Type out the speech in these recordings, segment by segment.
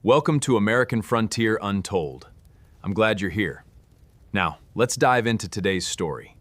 Welcome to American Frontier Untold. I'm glad you're here. Now, let's dive into today's story.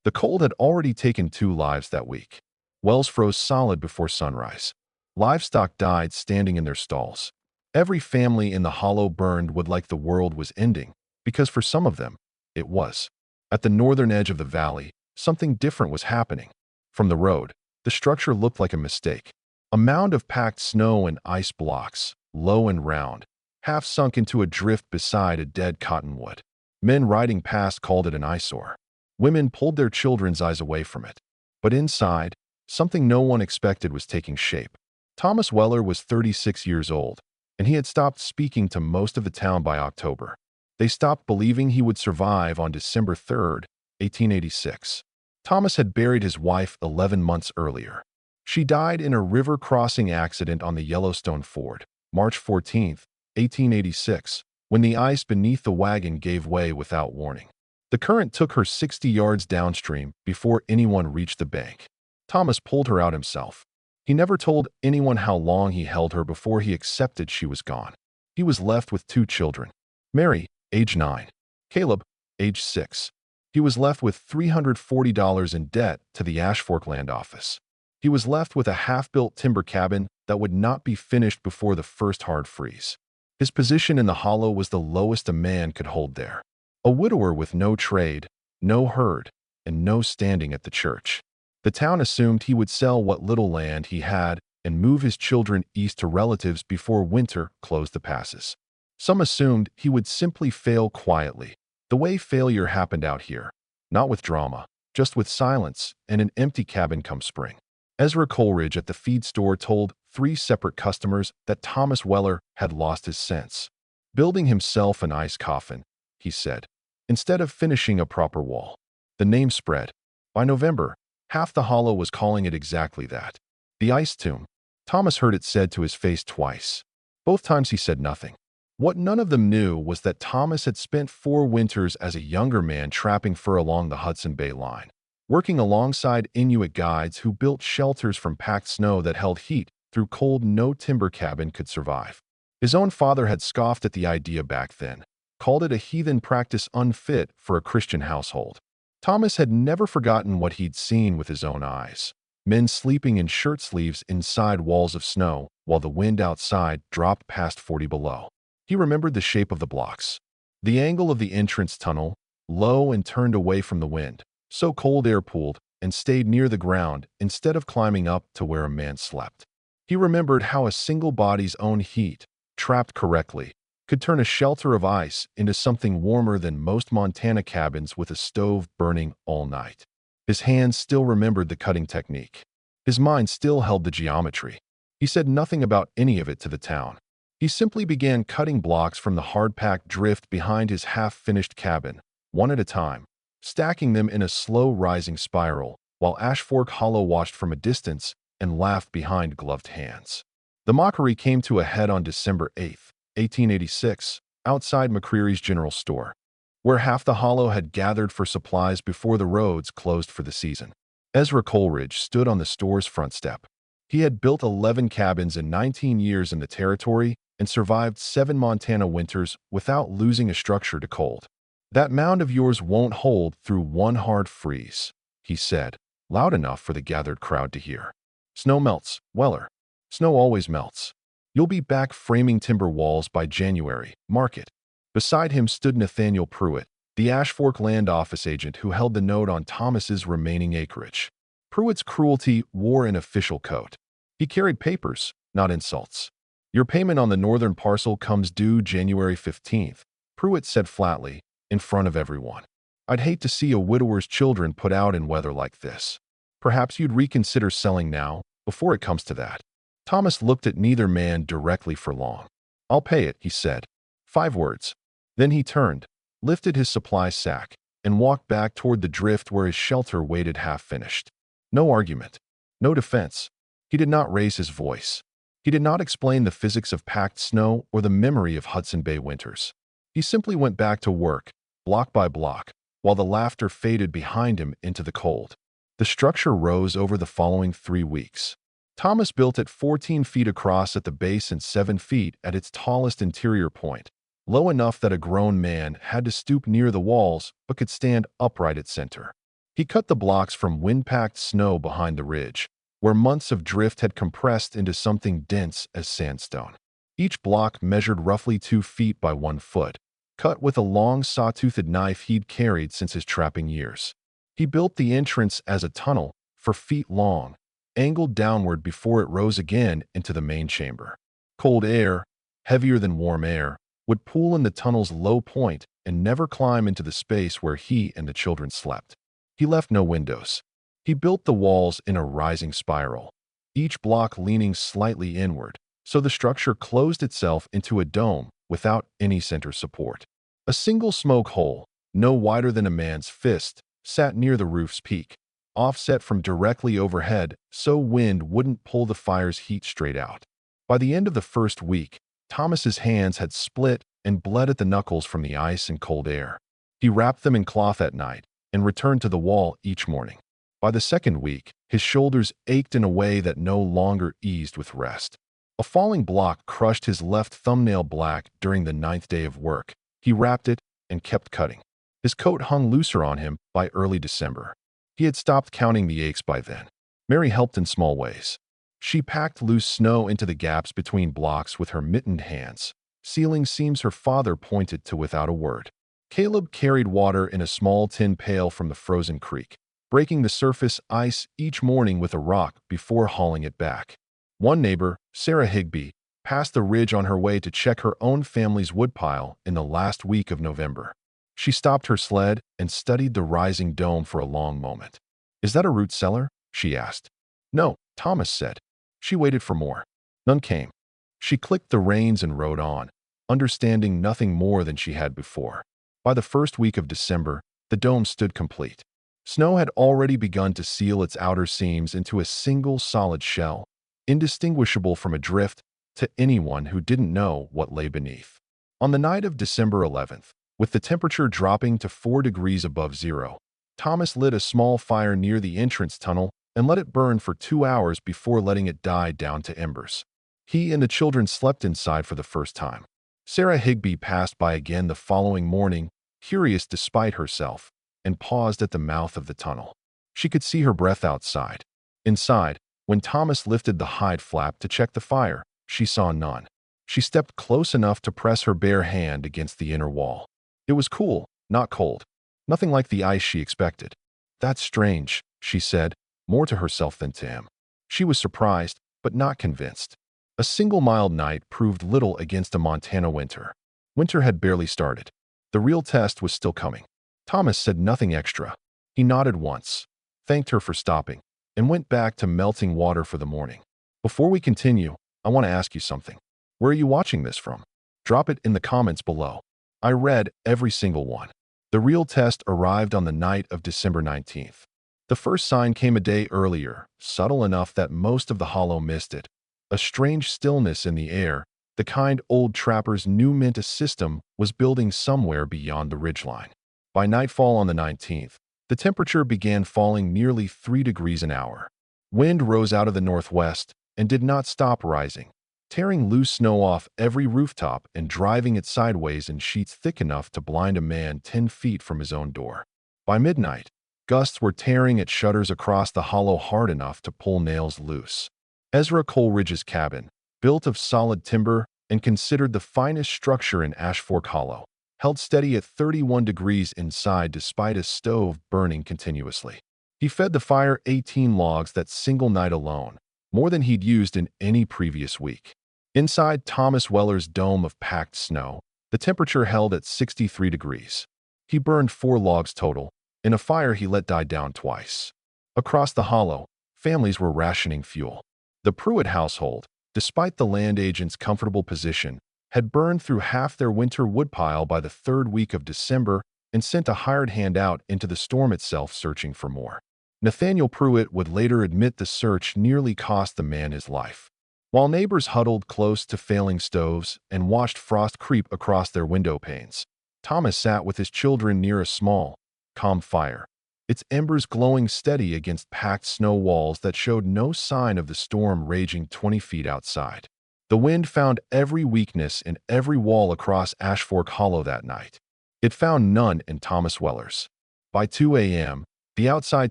The cold had already taken 2 lives that week. Wells froze solid before sunrise. Livestock died standing in their stalls. Every family in the hollow burned would like the world was ending, because for some of them, it was. At the northern edge of the valley, something different was happening. From the road, the structure looked like a mistake. A mound of packed snow and ice blocks, low and round, half sunk into a drift beside a dead cottonwood. Men riding past called it an eyesore. Women pulled their children's eyes away from it. But inside, something no one expected was taking shape. Thomas Weller was 36 years old, and he had stopped speaking to most of the town by October. They stopped believing he would survive on December 3rd, 1886. Thomas had buried his wife 11 months earlier. She died in a river crossing accident on the Yellowstone Ford, March 14, 1886, when the ice beneath the wagon gave way without warning. The current took her 60 yards downstream before anyone reached the bank. Thomas pulled her out himself. He never told anyone how long he held her before he accepted she was gone. He was left with 2 children. Mary, age 9. Caleb, age 6. He was left with $340 in debt to the Ash Fork Land Office. He was left with a half-built timber cabin that would not be finished before the first hard freeze. His position in the hollow was the lowest a man could hold there. A widower with no trade, no herd, and no standing at the church. The town assumed he would sell what little land he had and move his children east to relatives before winter closed the passes. Some assumed he would simply fail quietly, the way failure happened out here, not with drama, just with silence and an empty cabin come spring. Ezra Coleridge at the feed store told 3 separate customers that Thomas Weller had lost his sense. Building himself an ice coffin, he said, instead of finishing a proper wall. The name spread. By November, half the hollow was calling it exactly that. The ice tomb. Thomas heard it said to his face twice. Both times he said nothing. What none of them knew was that Thomas had spent 4 winters as a younger man trapping fur along the Hudson Bay line, working alongside Inuit guides who built shelters from packed snow that held heat through cold no timber cabin could survive. His own father had scoffed at the idea back then, called it a heathen practice unfit for a Christian household. Thomas had never forgotten what he'd seen with his own eyes. Men sleeping in shirt sleeves inside walls of snow while the wind outside dropped past 40 below. He remembered the shape of the blocks, the angle of the entrance tunnel, low and turned away from the wind, so cold air pooled and stayed near the ground instead of climbing up to where a man slept. He remembered how a single body's own heat, trapped correctly, could turn a shelter of ice into something warmer than most Montana cabins with a stove burning all night. His hands still remembered the cutting technique. His mind still held the geometry. He said nothing about any of it to the town. He simply began cutting blocks from the hard-packed drift behind his half-finished cabin, one at a time, stacking them in a slow-rising spiral, while Ash Fork Hollow watched from a distance and laughed behind gloved hands. The mockery came to a head on December 8, 1886, outside McCreary's General Store, where half the hollow had gathered for supplies before the roads closed for the season. Ezra Coleridge stood on the store's front step. He had built 11 cabins in 19 years in the territory and survived 7 Montana winters without losing a structure to cold. "That mound of yours won't hold through one hard freeze," he said, loud enough for the gathered crowd to hear. "Snow melts, Weller. Snow always melts. You'll be back framing timber walls by January, mark it." Beside him stood Nathaniel Pruitt, the Ash Fork Land Office agent who held the note on Thomas's remaining acreage. Pruitt's cruelty wore an official coat. He carried papers, not insults. "Your payment on the northern parcel comes due January 15th, Pruitt said flatly, in front of everyone. "I'd hate to see a widower's children put out in weather like this. Perhaps you'd reconsider selling now, before it comes to that." Thomas looked at neither man directly for long. "I'll pay it," he said. 5 words. Then he turned, lifted his supply sack, and walked back toward the drift where his shelter waited half-finished. No argument. No defense. He did not raise his voice. He did not explain the physics of packed snow or the memory of Hudson Bay winters. He simply went back to work, block by block, while the laughter faded behind him into the cold. The structure rose over the following 3 weeks. Thomas built at 14 feet across at the base and 7 feet at its tallest interior point, low enough that a grown man had to stoop near the walls but could stand upright at center. He cut the blocks from wind-packed snow behind the ridge, where months of drift had compressed into something dense as sandstone. Each block measured roughly 2 feet by 1 foot, cut with a long saw-toothed knife he'd carried since his trapping years. He built the entrance as a tunnel, for feet long, angled downward before it rose again into the main chamber. Cold air, heavier than warm air, would pool in the tunnel's low point and never climb into the space where he and the children slept. He left no windows. He built the walls in a rising spiral, each block leaning slightly inward, so the structure closed itself into a dome without any center support. A single smoke hole, no wider than a man's fist, sat near the roof's peak, offset from directly overhead so wind wouldn't pull the fire's heat straight out. By the end of the first week, Thomas's hands had split and bled at the knuckles from the ice and cold air. He wrapped them in cloth at night and returned to the wall each morning. By the second week, his shoulders ached in a way that no longer eased with rest. A falling block crushed his left thumbnail black during the 9th day of work. He wrapped it and kept cutting. His coat hung looser on him by early December. He had stopped counting the aches by then. Mary helped in small ways. She packed loose snow into the gaps between blocks with her mittened hands, sealing seams her father pointed to without a word. Caleb carried water in a small tin pail from the frozen creek, breaking the surface ice each morning with a rock before hauling it back. One neighbor, Sarah Higbee, passed the ridge on her way to check her own family's woodpile in the last week of November. She stopped her sled and studied the rising dome for a long moment. "Is that a root cellar?" she asked. "No," Thomas said. She waited for more. None came. She clicked the reins and rode on, understanding nothing more than she had before. By the first week of December, the dome stood complete. Snow had already begun to seal its outer seams into a single solid shell, indistinguishable from a drift to anyone who didn't know what lay beneath. On the night of December 11th, with the temperature dropping to 4 degrees above zero, Thomas lit a small fire near the entrance tunnel and let it burn for 2 hours before letting it die down to embers. He and the children slept inside for the first time. Sarah Higbee passed by again the following morning, curious despite herself, and paused at the mouth of the tunnel. She could see her breath outside. Inside, when Thomas lifted the hide flap to check the fire, she saw none. She stepped close enough to press her bare hand against the inner wall. It was cool, not cold. Nothing like the ice she expected. "That's strange," she said, more to herself than to him. She was surprised, but not convinced. A single mild night proved little against a Montana winter. Winter had barely started. The real test was still coming. Thomas said nothing extra. He nodded once, thanked her for stopping, and went back to melting water for the morning. "Before we continue, I want to ask you something. Where are you watching this from? Drop it in the comments below." I read every single one. The real test arrived on the night of December 19th. The first sign came a day earlier, subtle enough that most of the hollow missed it. A strange stillness in the air, the kind old trappers knew meant a system was building somewhere beyond the ridgeline. By nightfall on the 19th, the temperature began falling nearly 3 degrees an hour. Wind rose out of the northwest and did not stop rising, tearing loose snow off every rooftop and driving it sideways in sheets thick enough to blind a man 10 feet from his own door. By midnight, gusts were tearing at shutters across the hollow hard enough to pull nails loose. Ezra Coleridge's cabin, built of solid timber and considered the finest structure in Ash Fork Hollow, held steady at 31 degrees inside despite a stove burning continuously. He fed the fire 18 logs that single night alone, more than he'd used in any previous week. Inside Thomas Weller's dome of packed snow, the temperature held at 63 degrees. He burned 4 logs total, in a fire he let die down twice. Across the hollow, families were rationing fuel. The Pruitt household, despite the land agent's comfortable position, had burned through half their winter woodpile by the 3rd week of December and sent a hired hand out into the storm itself searching for more. Nathaniel Pruitt would later admit the search nearly cost the man his life. While neighbors huddled close to failing stoves and watched frost creep across their window panes, Thomas sat with his children near a small, calm fire. its embers glowing steady against packed snow walls that showed no sign of the storm raging 20 feet outside. The wind found every weakness in every wall across Ashfork Hollow that night. It found none in Thomas Weller's. By 2 a.m., the outside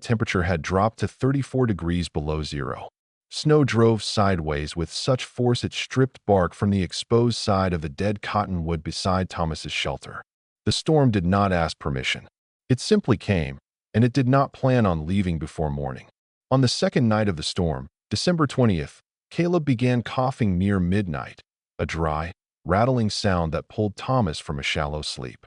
temperature had dropped to 34 degrees below zero. Snow drove sideways with such force it stripped bark from the exposed side of the dead cottonwood beside Thomas's shelter. The storm did not ask permission. It simply came, and it did not plan on leaving before morning. On the second night of the storm, December 20th, Caleb began coughing near midnight, a dry, rattling sound that pulled Thomas from a shallow sleep.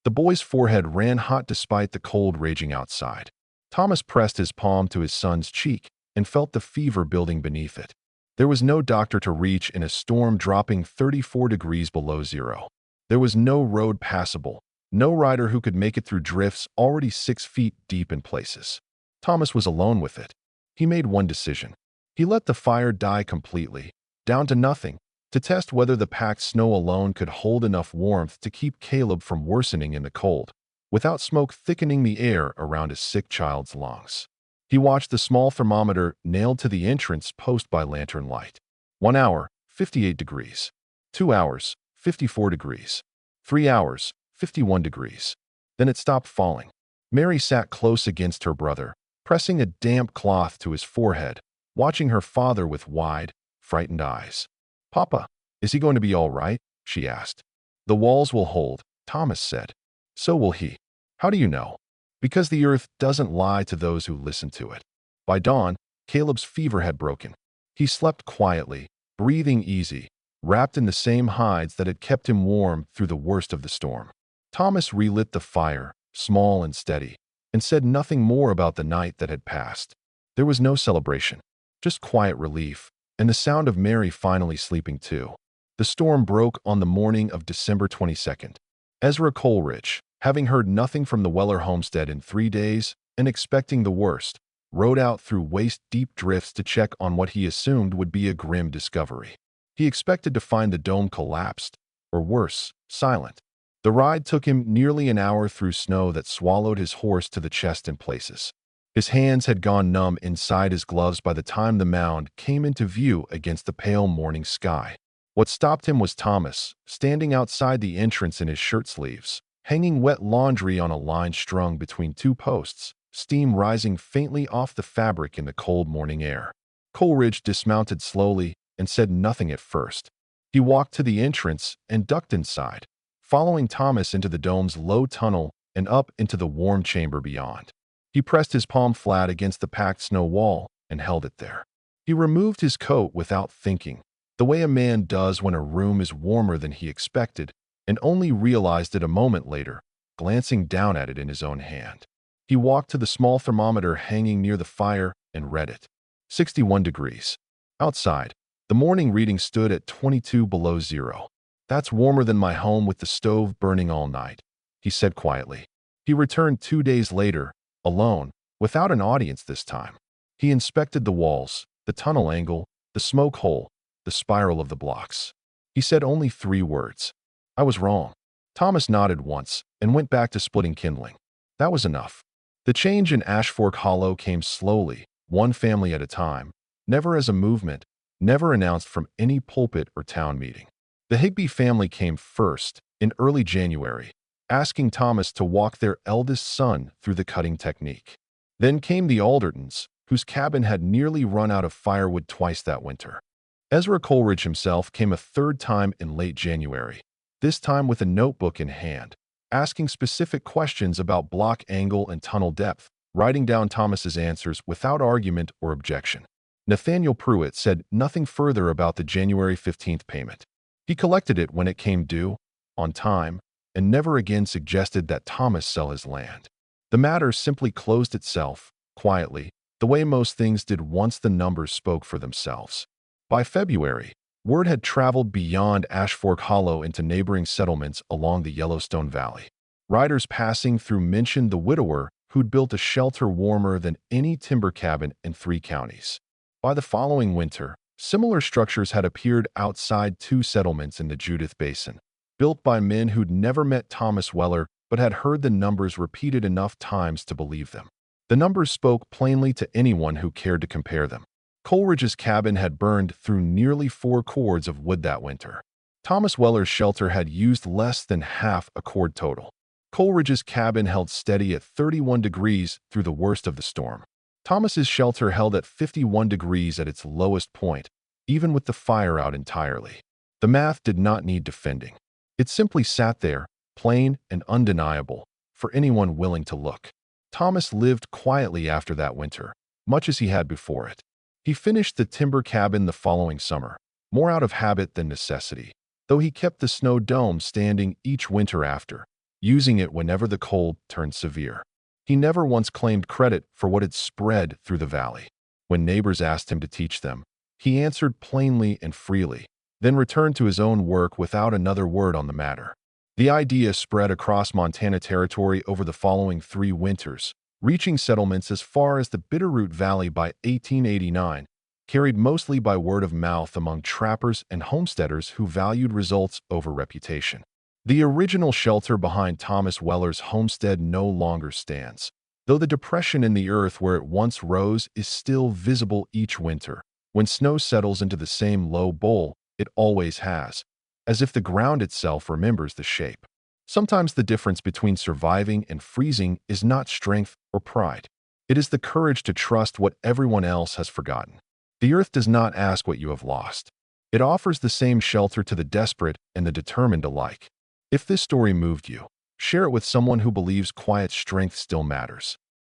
The boy's forehead ran hot despite the cold raging outside. Thomas pressed his palm to his son's cheek and felt the fever building beneath it. There was no doctor to reach in a storm dropping 34 degrees below zero. There was no road passable, no rider who could make it through drifts already 6 feet deep in places. Thomas was alone with it. He made one decision. He let the fire die completely, down to nothing, to test whether the packed snow alone could hold enough warmth to keep Caleb from worsening in the cold, without smoke thickening the air around his sick child's lungs. He watched the small thermometer nailed to the entrance post by lantern light. 1 hour, 58 degrees. 2 hours, 54 degrees. 3 hours, 51 degrees. Then it stopped falling. Mary sat close against her brother, pressing a damp cloth to his forehead, watching her father with wide, frightened eyes. "Papa, is he going to be all right?" she asked. "The walls will hold," Thomas said. "So will he." "How do you know?" "Because the earth doesn't lie to those who listen to it." By dawn, Caleb's fever had broken. He slept quietly, breathing easy, wrapped in the same hides that had kept him warm through the worst of the storm. Thomas relit the fire, small and steady, and said nothing more about the night that had passed. There was no celebration, just quiet relief, and the sound of Mary finally sleeping too. The storm broke on the morning of December 22nd. Ezra Coleridge, having heard nothing from the Weller homestead in 3 days and expecting the worst, rode out through waist-deep drifts to check on what he assumed would be a grim discovery. He expected to find the dome collapsed, or worse, silent. The ride took him nearly an hour through snow that swallowed his horse to the chest in places. His hands had gone numb inside his gloves by the time the mound came into view against the pale morning sky. What stopped him was Thomas, standing outside the entrance in his shirt sleeves, hanging wet laundry on a line strung between 2 posts, steam rising faintly off the fabric in the cold morning air. Coleridge dismounted slowly and said nothing at first. He walked to the entrance and ducked inside, following Thomas into the dome's low tunnel and up into the warm chamber beyond. He pressed his palm flat against the packed snow wall and held it there. He removed his coat without thinking, the way a man does when a room is warmer than he expected, and only realized it a moment later, glancing down at it in his own hand. He walked to the small thermometer hanging near the fire and read it. 61 degrees. Outside, the morning reading stood at 22 below zero. "That's warmer than my home with the stove burning all night," he said quietly. He returned 2 days later, alone, without an audience this time. He inspected the walls, the tunnel angle, the smoke hole, the spiral of the blocks. He said only 3 words. "I was wrong." Thomas nodded once and went back to splitting kindling. That was enough. The change in Ashfork Hollow came slowly, one family at a time, never as a movement, never announced from any pulpit or town meeting. The Higbee family came first, in early January, asking Thomas to walk their eldest son through the cutting technique. Then came the Aldertons, whose cabin had nearly run out of firewood twice that winter. Ezra Coleridge himself came a 3rd time in late January, this time with a notebook in hand, asking specific questions about block angle and tunnel depth, writing down Thomas's answers without argument or objection. Nathaniel Pruitt said nothing further about the January 15th payment. He collected it when it came due, on time, and never again suggested that Thomas sell his land. The matter simply closed itself, quietly, the way most things did once the numbers spoke for themselves. By February, word had traveled beyond Ashfork Hollow into neighboring settlements along the Yellowstone Valley. Riders passing through mentioned the widower who'd built a shelter warmer than any timber cabin in 3 counties. By the following winter, similar structures had appeared outside 2 settlements in the Judith Basin, built by men who'd never met Thomas Weller but had heard the numbers repeated enough times to believe them. The numbers spoke plainly to anyone who cared to compare them. Coleridge's cabin had burned through nearly 4 cords of wood that winter. Thomas Weller's shelter had used less than half a cord total. Coleridge's cabin held steady at 31 degrees through the worst of the storm. Thomas's shelter held at 51 degrees at its lowest point, even with the fire out entirely. The math did not need defending. It simply sat there, plain and undeniable, for anyone willing to look. Thomas lived quietly after that winter, much as he had before it. He finished the timber cabin the following summer, more out of habit than necessity, though he kept the snow dome standing each winter after, using it whenever the cold turned severe. He never once claimed credit for what had spread through the valley. When neighbors asked him to teach them, he answered plainly and freely, then returned to his own work without another word on the matter. The idea spread across Montana Territory over the following 3 winters, reaching settlements as far as the Bitterroot Valley by 1889, carried mostly by word of mouth among trappers and homesteaders who valued results over reputation. The original shelter behind Thomas Weller's homestead no longer stands, though the depression in the earth where it once rose is still visible each winter. When snow settles into the same low bowl, it always has, as if the ground itself remembers the shape. Sometimes the difference between surviving and freezing is not strength or pride. It is the courage to trust what everyone else has forgotten. The earth does not ask what you have lost. It offers the same shelter to the desperate and the determined alike. If this story moved you, share it with someone who believes quiet strength still matters.